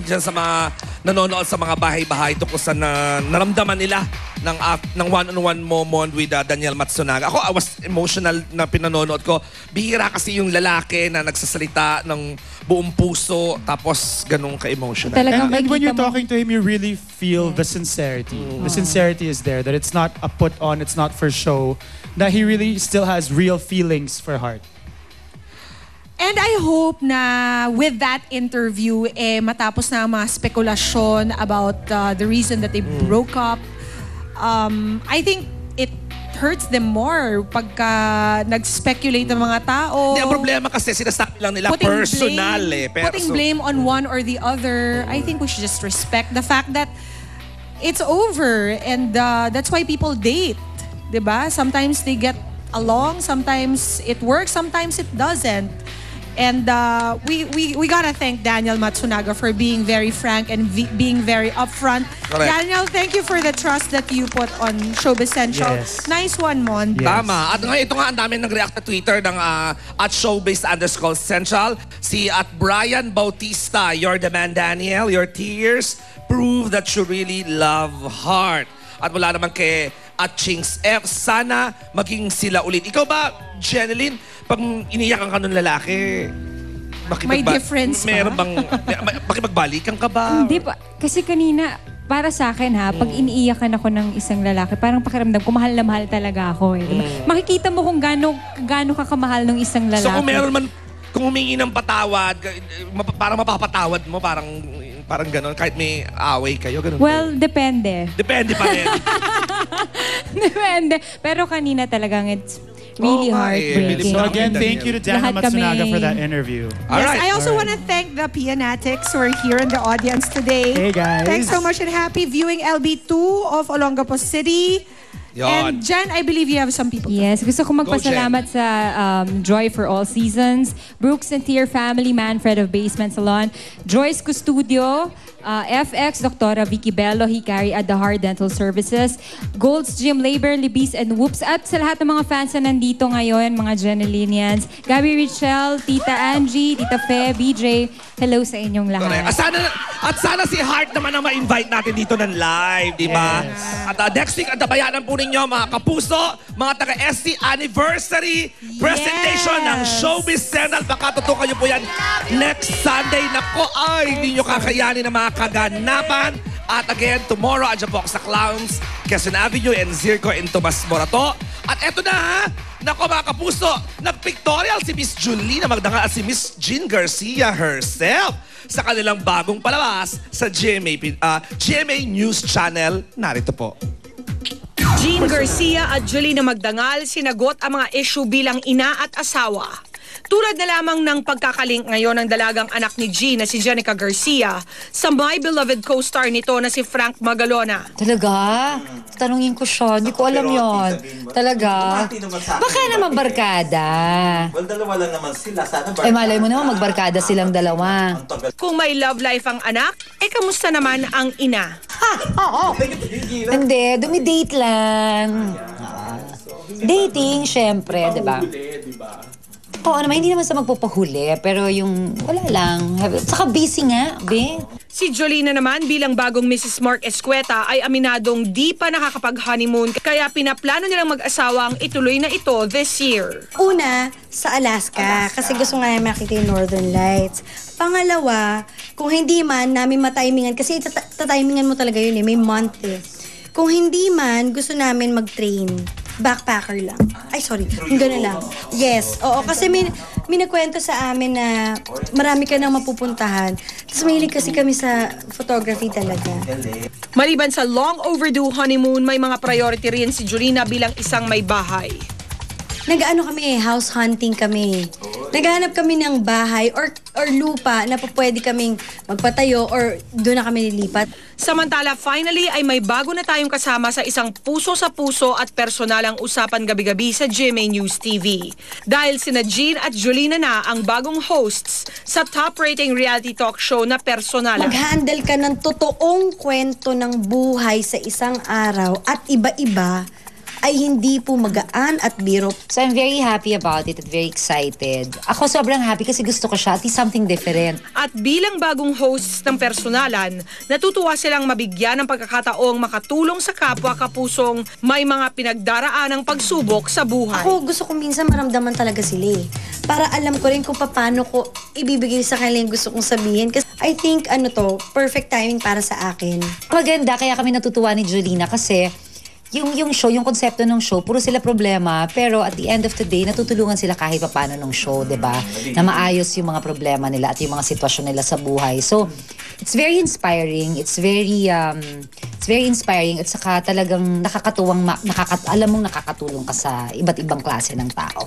dyan sa mga nanonood sa mga bahay-bahay tungkol sa naramdaman nila ng one-on-one moment with Daniel Matsunaga. Ako, I was emotional na pinanonood ko. Bihira kasi yung lalaki na nagsasalita ng buong puso tapos ganun ka-emotional. And when you're talking to him, you really feel the sincerity. The sincerity is there, that it's not a put on, it's not for show, that he really still has real feelings for Heart. And I hope na with that interview, matapos na ang mga spekulasyon about the reason that they broke up, I think it hurts them more pagka nag-speculate ng mga tao. Hindi, ang problema kasi sinasabi lang nila personal Putting blame on one or the other. I think we should just respect the fact that it's over and that's why people date. Diba? Sometimes they get along, sometimes it works, sometimes it doesn't. And we gotta thank Daniel Matsunaga for being very frank and being very upfront. Correct. Daniel, thank you for the trust that you put on Showbiz Central. Yes. Nice one, Mon. Yes. Tama. At ngayon, ito nga ang dami nag-react na Twitter ng at Showbiz_Central. Si at Brian Bautista, you're the man, Daniel. Your tears prove that you really love Heart. At wala naman kay at Chings F, sana maging sila ulit. Ikaw ba, Jeneline, pag iniyakan ka ng lalaki, May difference ba? Meron bang, makipagbalikan ka ba? Hindi pa. Kasi kanina, para sa akin pag iniiyakan ako ng isang lalaki, parang pakiramdam ko, mahal na mahal talaga ako. Diba? Makikita mo kung gaano ka kamahal ng isang lalaki. So kung meron man, kung humingi ng patawad, parang mapapatawad mo, parang gano'n, kahit may away kayo, gano'n. Well, depende. Depende pa rin. Depende. Pero kanina talagang it's really heartbreaking. So again, thank you to Daniel Lahat kami. Matsunaga for that interview. Yes, I also want to thank the Pianatics who are here in the audience today. Hey, guys. Thanks so much and happy viewing LB2 of Olongapo City. Yon. And Jen, I believe you have some people. Yes, gusto ko magpasalamat sa Joy for All Seasons, Brooks and Tier Family, Manfred of Basement Salon, Joyce Custudio, FX, Dr. Vicky Bello, Hikari at the Heart Dental Services, Gold's Gym Labor, Libis and Whoops, at sa lahat ng mga fans na nandito ngayon, mga Jenelinians, Gabby Richelle, Tita Angie, Tita Fe, BJ, hello sa inyong lahat. At sana si Heart naman ang ma-invite natin dito ng live, di ba? Yes. At next week, antabayanan po ninyo mga kapuso, mga taga-SC Anniversary Presentation ng Showbiz Central. Baka tutukan nyo po yan next Sunday. Nako, ay, hindi nyo kakayanin ng mga kaganapan. At again, tomorrow, andyan po ako sa Clowns, Quezon Avenue and Zirco in Tomas Morato. At eto na, nako mga kapuso, nag-pictorial si Miss Julina Magdangal at si Miss Jean Garcia herself sa kanilang bagong palabas sa GMA News Channel. Narito po. Jean Garcia at Julina Magdangal sinagot ang mga issue bilang ina at asawa. Tulad na lamang ng pagkakalink ngayon ng dalagang anak ni Jean na si Jenica Garcia sa my beloved co-star nito na si Frank Magalona. Talaga? Tanungin ko siya. Hindi ko alam yon. Talaga? Baka naman barkada. Well, dalawa lang naman sila. Sana barkada. Eh, malay mo naman magbarkada silang dalawa. Kung may love life ang anak, kamusta naman ang ina? Hindi, dumidate lang. Dating, syempre, di ba? Oo naman, hindi naman sa magpapahuli, pero yung wala lang. Saka busy nga, be. Si Jolina naman bilang bagong Mrs. Mark Escueta ay aminadong di pa nakakapag-honeymoon kaya pinaplano nilang mag-asawa ang ituloy na ito this year. Una, sa Alaska, kasi gusto nga namin makita yung Northern Lights. Pangalawa, kung hindi man namin matimingan, kasi tatimingan mo talaga yun may month eh. Kung hindi man, gusto namin mag-train. Backpacker lang. Ay, sorry. Yung gano'n lang. Yes. Oo, kasi may nagkwento sa amin na marami ka nang mapupuntahan. Tapos mahilig kasi kami sa photography talaga. Maliban sa long overdue honeymoon, may mga priority rin si Julina bilang isang may bahay. Nag-ano kami, house hunting kami. Naghahanap kami ng bahay or lupa na pwede kaming magpatayo or doon na kami lilipat. Samantala, finally ay may bago na tayong kasama sa isang puso sa puso at personalang usapan gabi-gabi sa GMA News TV. Dahil sina Jean at Julina na ang bagong hosts sa top-rating reality talk show na Personalan. Mag-handle ka ng totoong kwento ng buhay sa isang araw at iba-iba. ay hindi po magaan at biro. So I'm very happy about it at very excited. Ako sobrang happy kasi gusto ko siya. At least something different. At bilang bagong hosts ng personalan, natutuwa silang mabigyan ng pagkakataong makatulong sa kapwa kapusong may mga pinagdaraan ng pagsubok sa buhay. Ako gusto ko minsan maramdaman talaga sila eh. Para alam ko rin kung paano ko ibibigay sa kanila yung gusto kong sabihin. Kasi I think perfect timing para sa akin. Maganda, kaya kami natutuwa ni Jolina kasi yung show, yung konsepto ng show, puro sila problema, pero at the end of the day, natutulungan sila kahit paano ng show, 'di ba? Na maayos yung mga problema nila at yung mga sitwasyon nila sa buhay. So, it's very inspiring. It's very inspiring at saka talagang nakakatuwang alam mong nakakatulong ka sa iba't ibang klase ng tao.